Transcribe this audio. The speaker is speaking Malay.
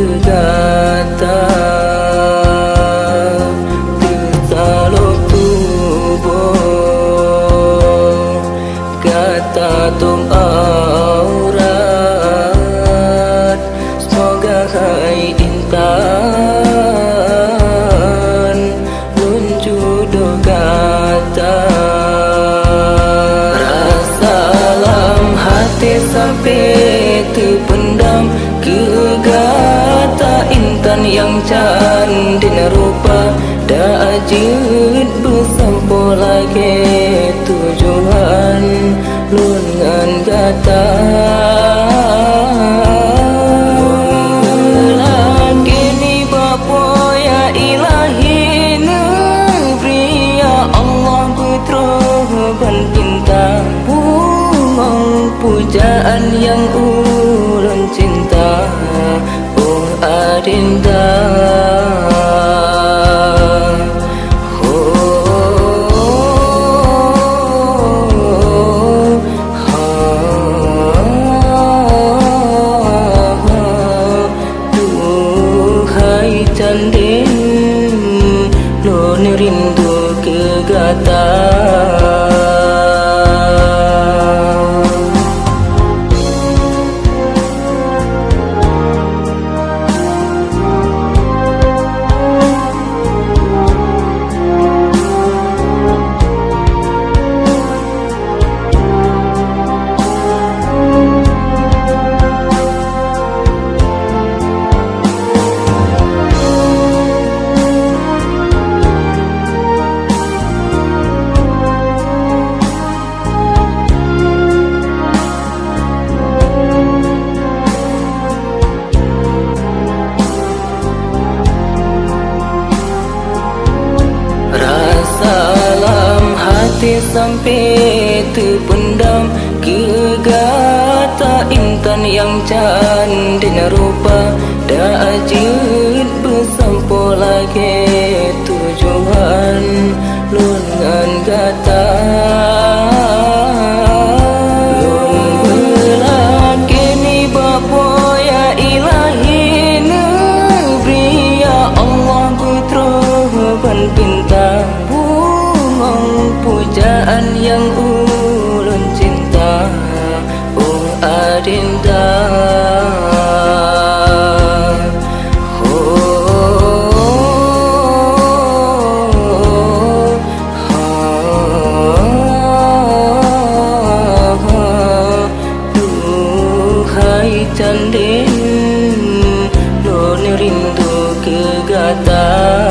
kegata tersalur tubuh kata tum aurat semoga hai intan luncudo kata rasa dalam hati sampai terpendam kegata intan yang candin rupa dah ajud bersampo lagi tujuan lungan gata lagi ni bapa ya ilahi negeri ya Allah putra cinta bunga pujaan yang ulun cinta oh adinda Duhai candin lon rindu kegata dalam hati sampai terpendam kegata intan yang candin rupa dah ajud bersampo lagi tujuan lungan gata lun belagi ni bapa ya ilahi negeri ya Allah putra pinta pujaan yang ulun cinta oh adinda Duhai candin lon rindu kegata